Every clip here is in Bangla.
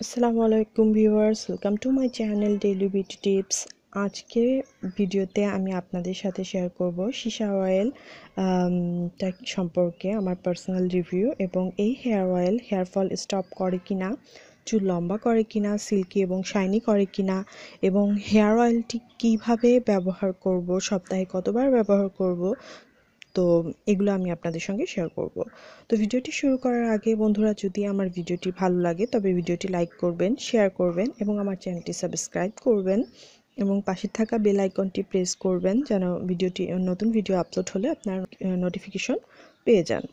আসসালামু আলাইকুম viewers, welcome to my channel daily beauty tips. আজকে ভিডিওতে আমি আপনাদের সাথে শেয়ার করব সীসা অয়েল সম্পর্কে আমার পার্সোনাল রিভিউ এবং এই hair oil hair fall stop করে কিনা, চুল লম্বা করে কিনা, সিল্কি এবং শাইনি করে কিনা এবং হেয়ার অয়েলটি কিভাবে ব্যবহার করব, সপ্তাহে কতবার ব্যবহার করব, তো এগুলো আমি আপনাদের সঙ্গে শেয়ার করব। তো ভিডিওটি শুরু করার আগে বন্ধুরা, যদি আমার ভিডিওটি ভালো লাগে তবে ভিডিওটি লাইক করবেন, শেয়ার করবেন এবং আমার চ্যানেলটি সাবস্ক্রাইব করবেন এবং পাশে থাকা বেল আইকনটি প্রেস করবেন যেন নতুন ভিডিও আপলোড হলে আপনার নোটিফিকেশন পেয়ে যান।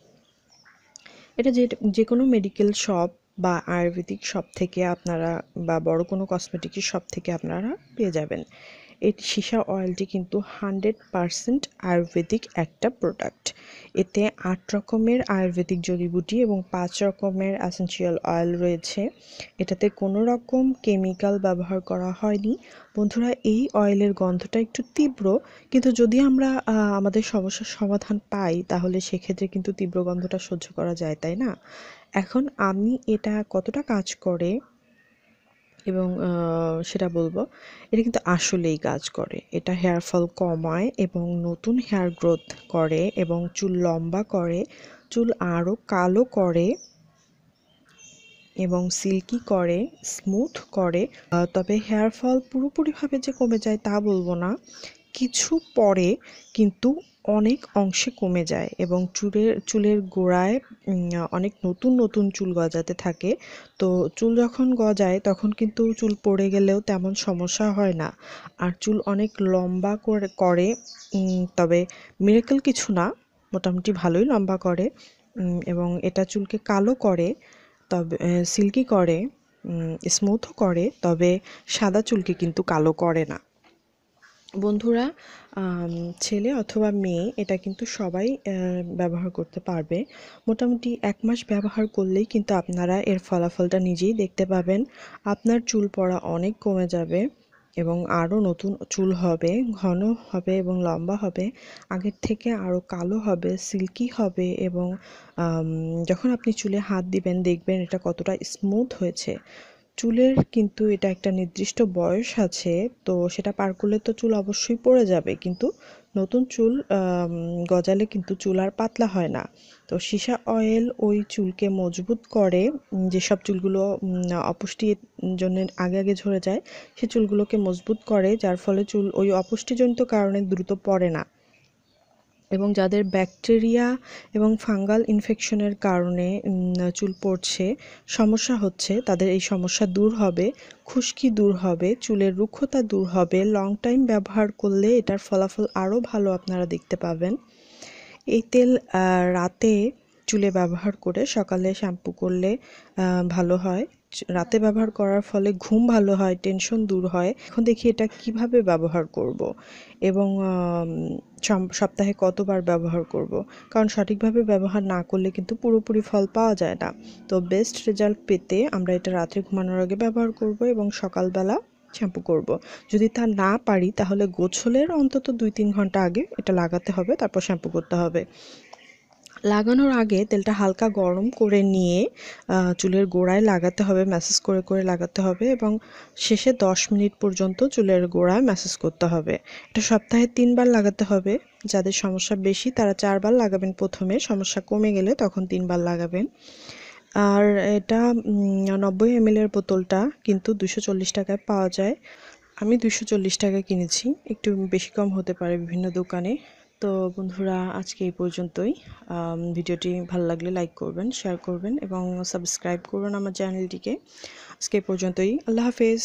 এটা যে কোনো মেডিকেল শপ বা আয়ুর্বেদিক শপ থেকে আপনারা বা বড় কোনো কসমেটিকের শপ থেকে আপনারা পেয়ে যাবেন। এই সীসা অয়েলটি কিন্তু 100% আয়ুর্বেদিক একটা প্রোডাক্ট। এতে 8 রকমের আয়ুর্বেদিক জড়িবুটি এবং 5 রকমের এসেনশিয়াল অয়েল রয়েছে। এটাতে কোনো রকম কেমিক্যাল ব্যবহার করা হয়নি। বন্ধুরা, এই অয়েলের গন্ধটা একটু তীব্র, কিন্তু যদি আমরা আমাদের সমস্যার সমাধান পাই তাহলে সেক্ষেত্রে কিন্তু তীব্র গন্ধটা সহ্য করা যায়, তাই না? এখন আমি এটা কতটা কাজ করে এবং সেটা বলবো। এটা কিন্তু আসলেই কাজ করে। এটা হেয়ার ফল কমায় এবং নতুন হেয়ার গ্রোথ করে এবং চুল লম্বা করে, চুল আরও কালো করে এবং সিল্কি করে, স্মুথ করে। তবে হেয়ার ফল পুরোপুরিভাবে যে কমে যায় তা বলবো না, কিছু পরে কিন্তু অনেক অংশে কমে যায় এবং চুলের গোড়ায় অনেক নতুন নতুন চুল গজাতে থাকে। তো চুল যখন গজায় তখন কিন্তু চুল পড়ে গেলেও তেমন সমস্যা হয় না, আর চুল অনেক লম্বা করে তবে মিরাকেল কিছু না, মোটামুটি ভালোই লম্বা করে এবং এটা চুলকে কালো করে, তবে সিল্কি করে, স্মুথও করে, তবে সাদা চুলকে কিন্তু কালো করে না। বন্ধুরা, ছেলে অথবা মেয়ে এটা কিন্তু সবাই ব্যবহার করতে পারবে। মোটামুটি 1 মাস ব্যবহার করলেই কিন্তু আপনারা এর ফলাফলটা নিজেই দেখতে পাবেন। আপনার চুল পড়া অনেক কমে যাবে এবং আরও নতুন চুল হবে, ঘন হবে এবং লম্বা হবে, আগের থেকে আরও কালো হবে, সিল্কি হবে এবং যখন আপনি চুলে হাত দিবেন দেখবেন এটা কতটা স্মুথ হয়েছে। চুলের কিন্তু এটা একটা নির্দিষ্ট বয়স আছে, তো সেটা পার করলে তো চুল অবশ্যই পড়ে যাবে, কিন্তু নতুন চুল গজালে কিন্তু চুল আর পাতলা হয় না। তো সীসা অয়েল ওই চুলকে মজবুত করে, যেসব চুলগুলো অপুষ্টির জন্য আগে আগে ঝরে যায় সে চুলগুলোকে মজবুত করে, যার ফলে চুল ওই অপুষ্টিজনিত কারণে দ্রুত পড়ে না। এবং যাদের ব্যাকটেরিয়া এবং ফাঙ্গাল ইনফেকশনের কারণে চুল পড়ছে, সমস্যা হচ্ছে, তাদের এই সমস্যা দূর হবে, খুশকি দূর হবে, চুলের রুক্ষতা দূর হবে। লং টাইম ব্যবহার করলে এটার ফলাফল আরও ভালো আপনারা দেখতে পাবেন। এই তেল রাতে চুলে ব্যবহার করে সকালে শ্যাম্পু করলে ভালো হয়। রাতে ব্যবহার করার ফলে ঘুম ভালো হয়, টেনশন দূর হয়। এখন দেখি এটা কিভাবে ব্যবহার করব এবং সপ্তাহে কতবার ব্যবহার করব, কারণ সঠিকভাবে ব্যবহার না করলে কিন্তু পুরোপুরি ফল পাওয়া যায় না। তো বেস্ট রেজাল্ট পেতে আমরা এটা রাত্রে ঘুমানোর আগে ব্যবহার করব এবং সকালবেলা শ্যাম্পু করব। যদি তা না পারি তাহলে গোসলের অন্তত 2-3 ঘন্টা আগে এটা লাগাতে হবে, তারপর শ্যাম্পু করতে হবে। লাগানোর আগে তেলটা হালকা গরম করে নিয়ে চুলের গোড়ায় লাগাতে হবে, ম্যাসাজ করে করে লাগাতে হবে এবং শেষে 10 মিনিট পর্যন্ত চুলের গোড়ায় ম্যাসাজ করতে হবে। এটা সপ্তাহে 3 বার লাগাতে হবে। যাদের সমস্যা বেশি তারা 4 বার লাগাবেন প্রথমে, সমস্যা কমে গেলে তখন 3 বার লাগাবেন। আর এটা 90 ml এর বোতলটা কিন্তু 240 টাকায় পাওয়া যায়। আমি 240 টাকায় কিনেছি, একটু বেশি কম হতে পারে বিভিন্ন দোকানে। তো বন্ধুরা, আজকে এই পর্যন্তই। ভিডিওটি ভালো লাগলে লাইক করবেন, শেয়ার করবেন এবং সাবস্ক্রাইব করবেন আমার চ্যানেলটিকে। আজকে এই পর্যন্তই। আল্লাহ হাফেজ।